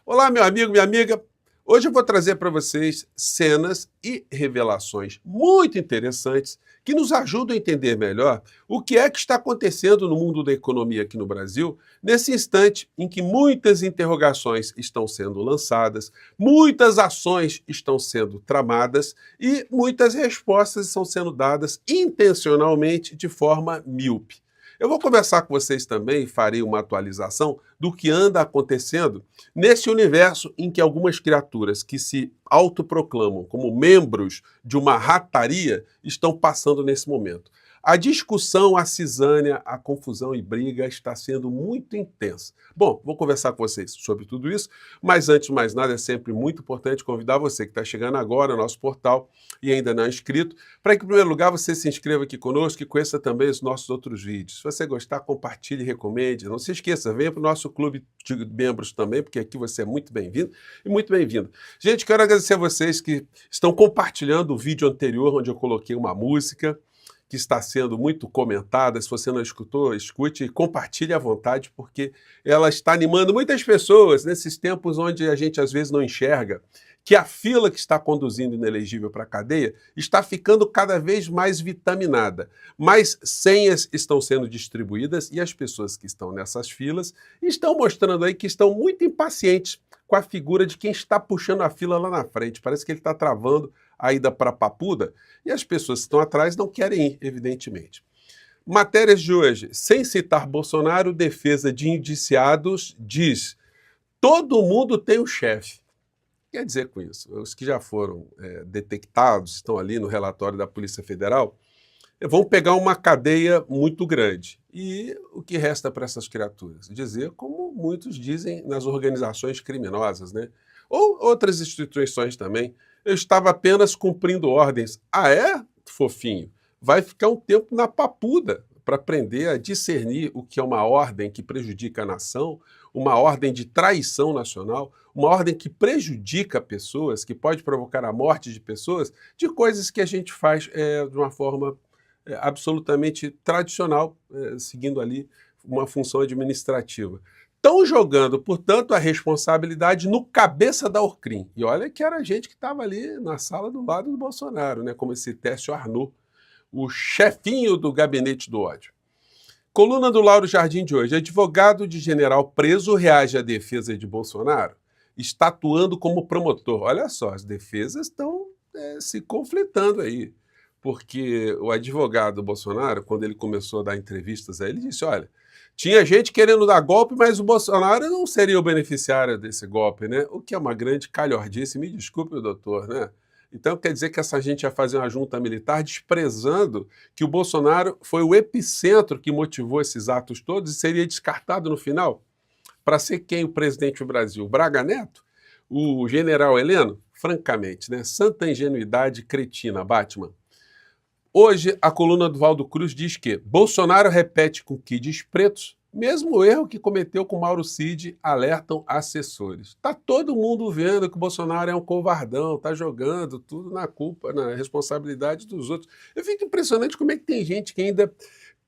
Olá, meu amigo, minha amiga. Hoje eu vou trazer para vocês cenas e revelações muito interessantes que nos ajudam a entender melhor o que é que está acontecendo no mundo da economia aqui no Brasil, nesse instante em que muitas interrogações estão sendo lançadas, muitas ações estão sendo tramadas e muitas respostas estão sendo dadas intencionalmente de forma míope. Eu vou conversar com vocês também, farei uma atualização do que anda acontecendo nesse universo em que algumas criaturas que se autoproclamam como membros de uma rataria estão passando nesse momento. A discussão, a cisânia, a confusão e briga está sendo muito intensa. Bom, vou conversar com vocês sobre tudo isso, mas antes de mais nada é sempre muito importante convidar você que está chegando agora ao nosso portal e ainda não é inscrito, para que em primeiro lugar você se inscreva aqui conosco e conheça também os nossos outros vídeos. Se você gostar, compartilhe e recomende. Não se esqueça, venha para o nosso clube de membros também, porque aqui você é muito bem-vindo e muito bem-vindo. Gente, quero agradecer a vocês que estão compartilhando o vídeo anterior, onde eu coloquei uma música que está sendo muito comentada. Se você não escutou, escute e compartilhe à vontade, porque ela está animando muitas pessoas nesses tempos onde a gente às vezes não enxerga que a fila que está conduzindo inelegível para a cadeia está ficando cada vez mais vitaminada. Mais senhas estão sendo distribuídas e as pessoas que estão nessas filas estão mostrando aí que estão muito impacientes com a figura de quem está puxando a fila lá na frente. Parece que ele está travando a ida para a Papuda e as pessoas que estão atrás não querem ir, evidentemente. Matérias de hoje. Sem citar Bolsonaro, defesa de indiciados diz: todo mundo tem um chefe. Quer dizer com isso, os que já foram detectados, estão ali no relatório da Polícia Federal, vão pegar uma cadeia muito grande. E o que resta para essas criaturas? Dizer, como muitos dizem nas organizações criminosas, né? Ou outras instituições também. Eu estava apenas cumprindo ordens. Ah, é? Fofinho. Vai ficar um tempo na papuda para aprender a discernir o que é uma ordem que prejudica a nação, uma ordem de traição nacional, uma ordem que prejudica pessoas, que pode provocar a morte de pessoas, de coisas que a gente faz de uma forma absolutamente tradicional, seguindo ali uma função administrativa. Estão jogando, portanto, a responsabilidade no cabeça da Orcrim. E olha que era gente que estava ali na sala do lado do Bolsonaro, né? Como esse Técio Arnaud, o chefinho do gabinete do ódio. Coluna do Lauro Jardim de hoje. Advogado de general preso reage à defesa de Bolsonaro, está atuando como promotor. Olha só, as defesas estão se conflitando aí. Porque o advogado do Bolsonaro, quando ele começou a dar entrevistas a ele, disse, olha, tinha gente querendo dar golpe, mas o Bolsonaro não seria o beneficiário desse golpe, né? O que é uma grande calhordice, me desculpe, doutor, né? Então quer dizer que essa gente ia fazer uma junta militar desprezando que o Bolsonaro foi o epicentro que motivou esses atos todos e seria descartado no final? Para ser quem o presidente do Brasil? Braga Neto? O general Heleno? Francamente, né? Santa ingenuidade cretina, Batman. Hoje, a coluna do Valdo Cruz diz que Bolsonaro repete com kids pretos, mesmo o erro que cometeu com Mauro Cid, alertam assessores. Está todo mundo vendo que o Bolsonaro é um covardão, está jogando tudo na culpa, na responsabilidade dos outros. Eu fico impressionante como é que tem gente que ainda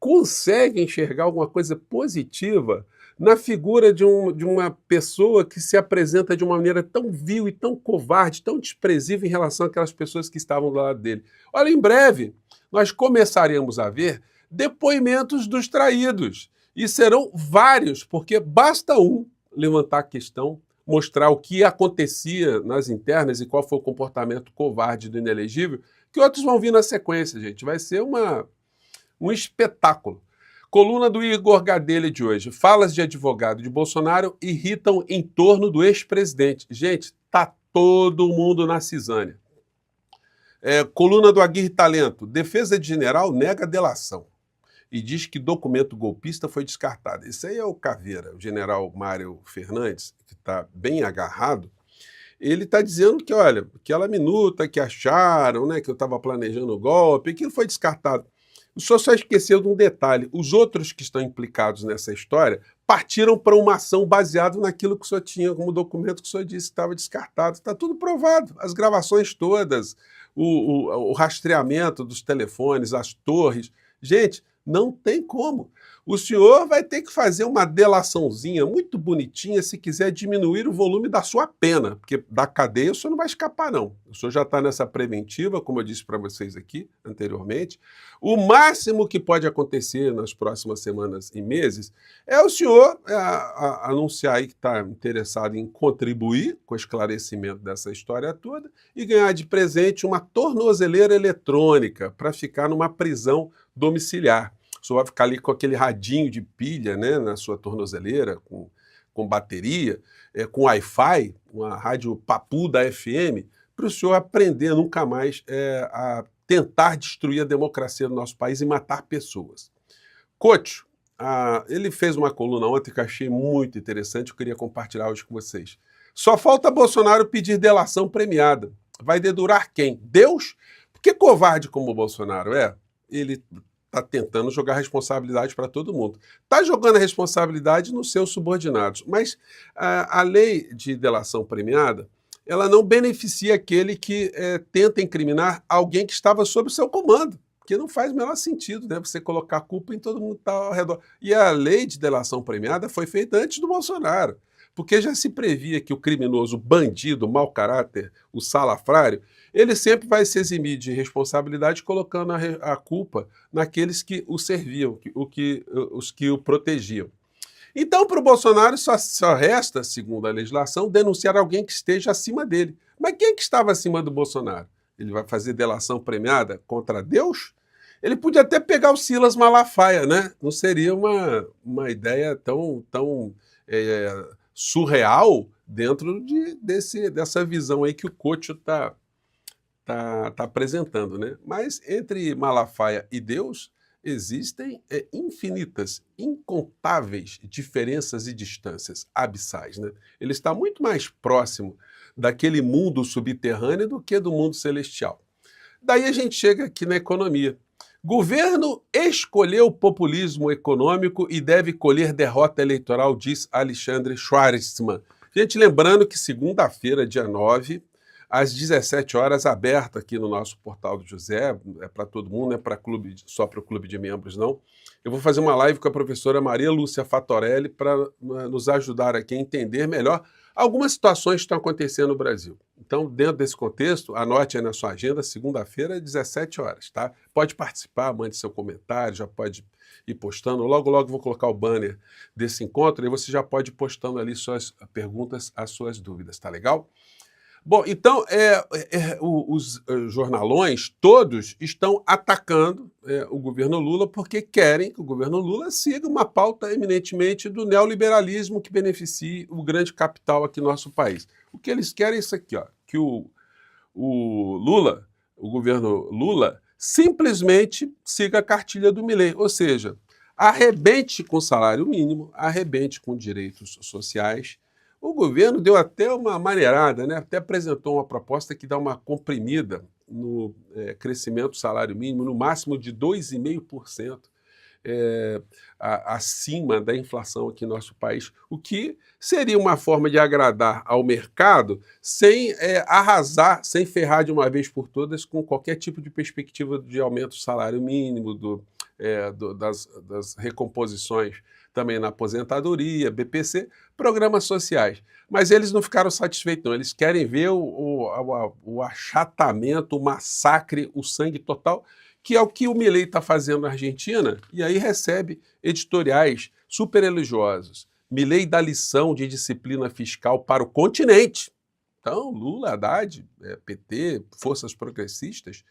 consegue enxergar alguma coisa positiva na figura de uma pessoa que se apresenta de uma maneira tão vil e tão covarde, tão desprezível em relação àquelas pessoas que estavam do lado dele. Olha, em breve, nós começaremos a ver depoimentos dos traídos. E serão vários, porque basta um levantar a questão, mostrar o que acontecia nas internas e qual foi o comportamento covarde do inelegível, que outros vão vir na sequência, gente. Vai ser um espetáculo. Coluna do Igor Gadelha de hoje. Falas de advogado de Bolsonaro irritam em torno do ex-presidente. Gente, tá todo mundo na cisânia. Coluna do Aguirre Talento. Defesa de general nega delação e diz que documento golpista foi descartado. Esse aí é o Caveira, o general Mário Fernandes, que está bem agarrado. Ele está dizendo que, olha, aquela minuta que acharam, né, que eu estava planejando o golpe, aquilo foi descartado. O senhor só esqueceu de um detalhe. Os outros que estão implicados nessa história partiram para uma ação baseada naquilo que o senhor tinha como documento que o senhor disse que estava descartado. Está tudo provado. As gravações todas, o rastreamento dos telefones, as torres. Gente, Não tem como. O senhor vai ter que fazer uma delaçãozinha muito bonitinha se quiser diminuir o volume da sua pena, porque da cadeia o senhor não vai escapar, não. O senhor já está nessa preventiva, como eu disse para vocês aqui anteriormente. O máximo que pode acontecer nas próximas semanas e meses é o senhor anunciar aí que está interessado em contribuir com o esclarecimento dessa história toda e ganhar de presente uma tornozeleira eletrônica para ficar numa prisão domiciliar. O senhor vai ficar ali com aquele radinho de pilha, né, na sua tornozeleira, com bateria, com Wi-Fi, uma rádio papu da FM, para o senhor aprender nunca mais a tentar destruir a democracia do nosso país e matar pessoas. Couto, ele fez uma coluna ontem que eu achei muito interessante, eu queria compartilhar hoje com vocês. Só falta Bolsonaro pedir delação premiada. Vai dedurar quem? Deus? Porque covarde como o Bolsonaro ele está tentando jogar responsabilidade para todo mundo. Está jogando a responsabilidade nos seus subordinados. Mas a lei de delação premiada, ela não beneficia aquele que tenta incriminar alguém que estava sob o seu comando, porque não faz o menor sentido, né, você colocar a culpa em todo mundo que está ao redor. E a lei de delação premiada foi feita antes do Bolsonaro, porque já se previa que o criminoso, o bandido, o mau caráter, o salafrário, ele sempre vai se eximir de responsabilidade colocando a culpa naqueles que o serviam, os que o protegiam. Então, para o Bolsonaro, só resta, segundo a legislação, denunciar alguém que esteja acima dele. Mas quem é que estava acima do Bolsonaro? Ele vai fazer delação premiada contra Deus? Ele podia até pegar o Silas Malafaia, né? Não seria uma ideia tão surreal dentro dessa visão aí que o Couto está apresentando, né? Mas entre Malafaia e Deus existem infinitas, incontáveis diferenças e distâncias abissais, né? Ele está muito mais próximo daquele mundo subterrâneo do que do mundo celestial. Daí a gente chega aqui na economia. Governo escolheu populismo econômico e deve colher derrota eleitoral, diz Alexandre Schwarzman. Gente, lembrando que segunda-feira, dia 9, às 17 horas, aberto aqui no nosso portal do José, é para todo mundo, não é só para o clube de membros, não. Eu vou fazer uma live com a professora Maria Lúcia Fatorelli para nos ajudar aqui a entender melhor algumas situações que estão acontecendo no Brasil. Então, dentro desse contexto, anote aí na sua agenda, segunda-feira, 17 horas, tá? Pode participar, mande seu comentário, já pode ir postando. Logo, logo vou colocar o banner desse encontro e você já pode ir postando ali suas perguntas, as suas dúvidas, tá legal? Bom, então, os jornalões todos estão atacando o governo Lula porque querem que o governo Lula siga uma pauta eminentemente do neoliberalismo que beneficie o grande capital aqui no nosso país. O que eles querem é isso aqui, ó, que o Lula, o governo Lula, simplesmente siga a cartilha do Milei, ou seja, arrebente com o salário mínimo, arrebente com direitos sociais. O governo deu até uma maneirada, né? Até apresentou uma proposta que dá uma comprimida no crescimento do salário mínimo, no máximo de 2,5%, acima da inflação aqui no nosso país, o que seria uma forma de agradar ao mercado sem arrasar, sem ferrar de uma vez por todas com qualquer tipo de perspectiva de aumento do salário mínimo, das recomposições também na aposentadoria, BPC, programas sociais. Mas eles não ficaram satisfeitos, não. Eles querem ver o achatamento, o massacre, o sangue total, que é o que o Milei está fazendo na Argentina, e aí recebe editoriais super elogiosos. Milei dá lição de disciplina fiscal para o continente. Então, Lula, Haddad, PT, forças progressistas,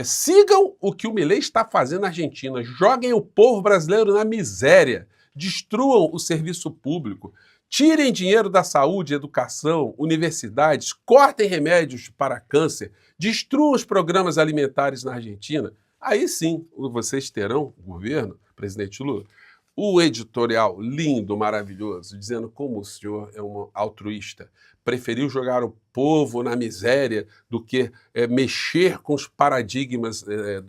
sigam o que o Milei está fazendo na Argentina. Joguem o povo brasileiro na miséria. Destruam o serviço público, tirem dinheiro da saúde, educação, universidades, cortem remédios para câncer, destruam os programas alimentares na Argentina. Aí sim, vocês terão, o governo, presidente Lula, o editorial lindo, maravilhoso, dizendo como o senhor é um altruísta, preferiu jogar o povo na miséria do que mexer com os paradigmas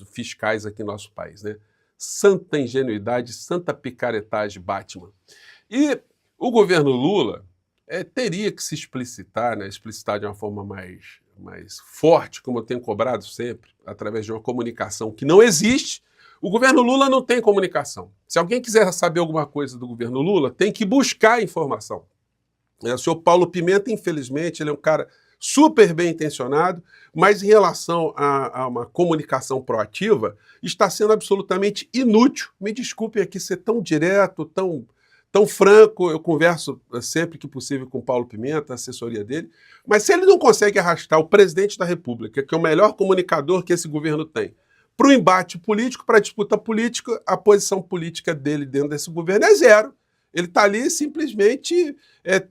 fiscais aqui no nosso país, né? Santa ingenuidade, santa picaretagem Batman. E o governo Lula teria que se explicitar, né, explicitar de uma forma mais forte, como eu tenho cobrado sempre, através de uma comunicação que não existe, O governo Lula não tem comunicação. Se alguém quiser saber alguma coisa do governo Lula, tem que buscar informação. O senhor Paulo Pimenta, infelizmente, ele é um cara super bem intencionado, mas em relação a uma comunicação proativa, está sendo absolutamente inútil. Me desculpem aqui ser tão direto, tão franco, eu converso sempre que possível com o Paulo Pimenta, a assessoria dele, mas se ele não consegue arrastar o presidente da República, que é o melhor comunicador que esse governo tem, para o embate político, para a disputa política, a posição política dele dentro desse governo é zero. Ele está ali simplesmente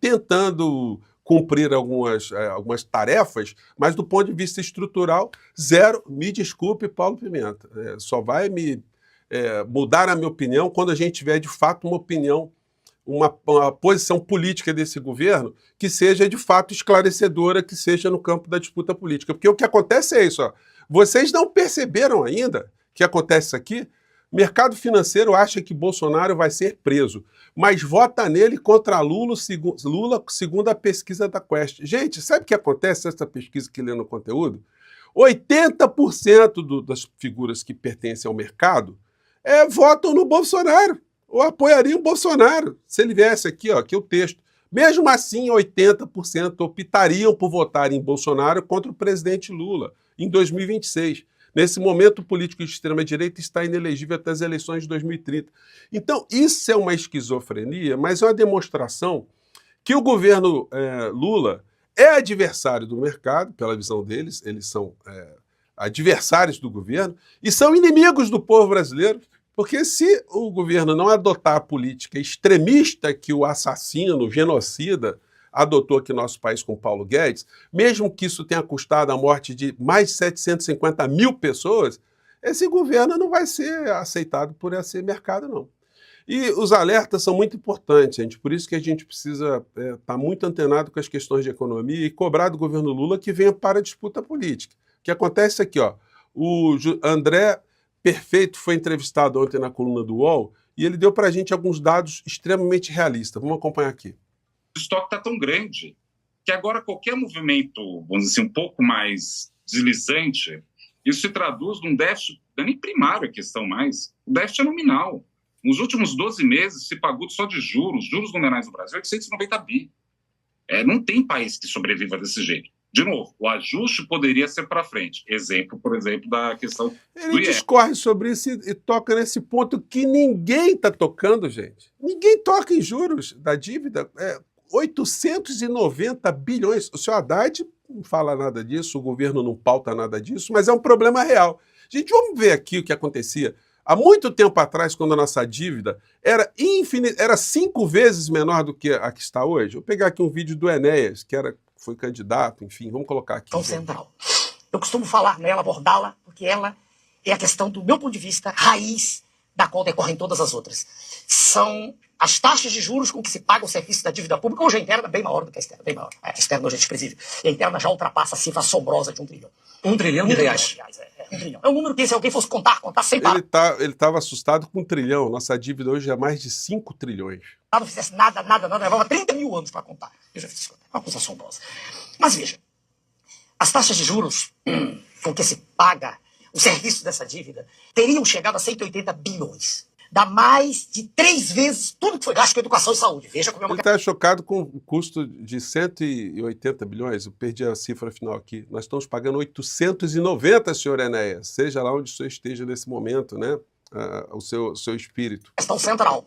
tentando cumprir algumas tarefas, mas do ponto de vista estrutural, zero. Me desculpe, Paulo Pimenta. Só vai me mudar a minha opinião quando a gente tiver, de fato, uma opinião, uma posição política desse governo que seja, de fato, esclarecedora, que seja no campo da disputa política. Porque o que acontece é isso, ó. Vocês não perceberam ainda que acontece isso aqui? O mercado financeiro acha que Bolsonaro vai ser preso, mas vota nele contra Lula, segundo a pesquisa da Quest. Gente, sabe o que acontece nessa pesquisa que lê no conteúdo? 80% das figuras que pertencem ao mercado votam no Bolsonaro, ou apoiariam o Bolsonaro, se ele viesse aqui, ó, aqui o texto. Mesmo assim, 80% optariam por votar em Bolsonaro contra o presidente Lula em 2026. Nesse momento, o político de extrema-direita está inelegível até as eleições de 2030. Então, isso é uma esquizofrenia, mas é uma demonstração que o governo Lula é adversário do mercado, pela visão deles, eles são adversários do governo e são inimigos do povo brasileiro, porque se o governo não adotar a política extremista que o assassino, o genocida, adotou aqui no nosso país com Paulo Guedes, mesmo que isso tenha custado a morte de mais de 750 mil pessoas, esse governo não vai ser aceitado por esse mercado, não. E os alertas são muito importantes, gente, por isso que a gente precisa estar muito antenado com as questões de economia e cobrar do governo Lula que venha para a disputa política. O que acontece aqui, ó, o André Perfeito foi entrevistado ontem na coluna do UOL e ele deu para a gente alguns dados extremamente realistas. Vamos acompanhar aqui. O estoque está tão grande que agora qualquer movimento, vamos dizer assim, um pouco mais deslizante, isso se traduz num déficit, não é nem primário a questão mais, o déficit é nominal. Nos últimos 12 meses se pagou só de juros nominais no Brasil, 890 bi. Não tem país que sobreviva desse jeito. De novo, o ajuste poderia ser para frente. Exemplo, por exemplo, da questão do IR. Ele discorre sobre isso e toca nesse ponto que ninguém está tocando, gente. Ninguém toca em juros da dívida. 890 bilhões. O senhor Haddad não fala nada disso, o governo não pauta nada disso, mas é um problema real. Gente, vamos ver aqui o que acontecia. Há muito tempo atrás, quando a nossa dívida era 5 vezes menor do que a que está hoje. Vou pegar aqui um vídeo do Enéas, que foi candidato, enfim, vamos colocar aqui. Central. Eu costumo falar nela, abordá-la, porque ela é a questão, do meu ponto de vista, raiz da qual decorrem todas as outras. São as taxas de juros com que se paga o serviço da dívida pública, hoje a interna é bem maior do que a externa, bem maior. A externa hoje é desprezível. E a interna já ultrapassa a cifra assombrosa de 1 trilhão. 1 trilhão de reais. 1 trilhão. É um número que, se alguém fosse contar sem parar. Ele estava assustado com 1 trilhão. Nossa dívida hoje é mais de 5 trilhões. Não fizesse nada, levava 30 mil anos para contar. Eu já fiz isso. É uma coisa assombrosa. Mas veja, as taxas de juros com que se paga o serviço dessa dívida teriam chegado a 180 bilhões. Dá mais de 3 vezes tudo que foi gasto com educação e saúde. Veja como é uma... Ele está chocado com o custo de 180 bilhões. Eu perdi a cifra final aqui. Nós estamos pagando 890, senhor Enéas. Seja lá onde o senhor esteja nesse momento, né? O seu espírito. Questão central.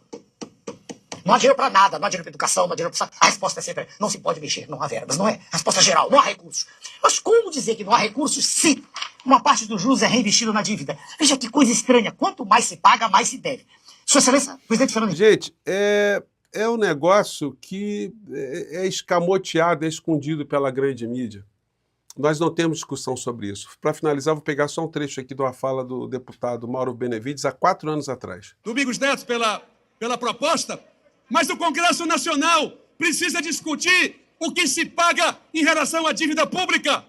Não há dinheiro para nada, não há dinheiro para educação, não há dinheiro para... A resposta é sempre, não se pode mexer, não há verbas, não é? A resposta é geral, não há recursos. Mas como dizer que não há recursos se uma parte dos juros é reinvestida na dívida? Veja que coisa estranha, quanto mais se paga, mais se deve. Sua Excelência, presidente Fernando... Gente, é um negócio que é escamoteado, é escondido pela grande mídia. Nós não temos discussão sobre isso. Para finalizar, vou pegar só um trecho aqui de uma fala do deputado Mauro Benevides há 4 anos atrás. Domingos Neto pela proposta, mas o Congresso Nacional precisa discutir o que se paga em relação à dívida pública.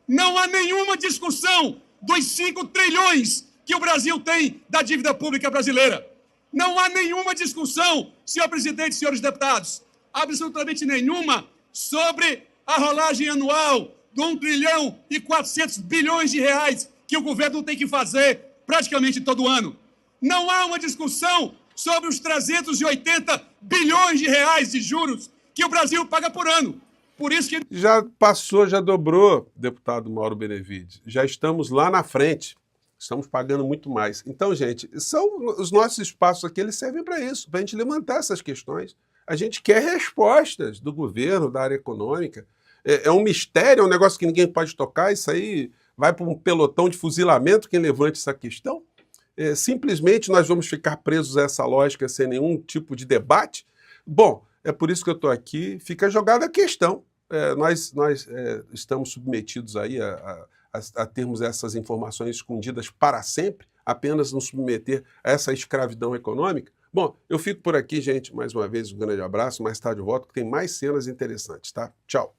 Não há nenhuma discussão dos 5 trilhões que o Brasil tem da dívida pública brasileira. Não há nenhuma discussão, senhor presidente e senhores deputados, absolutamente nenhuma, sobre a rolagem anual de 1 trilhão e 400 bilhões de reais que o governo tem que fazer praticamente todo ano. Não há uma discussão sobre os 380 bilhões de reais de juros que o Brasil paga por ano. Por isso que... Já passou, já dobrou, deputado Mauro Benevides. Já estamos lá na frente. Estamos pagando muito mais. Então, gente, os nossos espaços aqui, eles servem para isso, para a gente levantar essas questões. A gente quer respostas do governo, da área econômica. É um mistério, é um negócio que ninguém pode tocar. Isso aí vai para um pelotão de fuzilamento quem levante essa questão. Simplesmente nós vamos ficar presos a essa lógica sem nenhum tipo de debate? Bom, é por isso que eu estou aqui. Fica jogada a questão. Nós estamos submetidos aí a termos essas informações escondidas para sempre, apenas nos submeter a essa escravidão econômica. Bom, eu fico por aqui, gente. Mais uma vez, um grande abraço. Mais tarde eu volto, que tem mais cenas interessantes, tá? Tchau.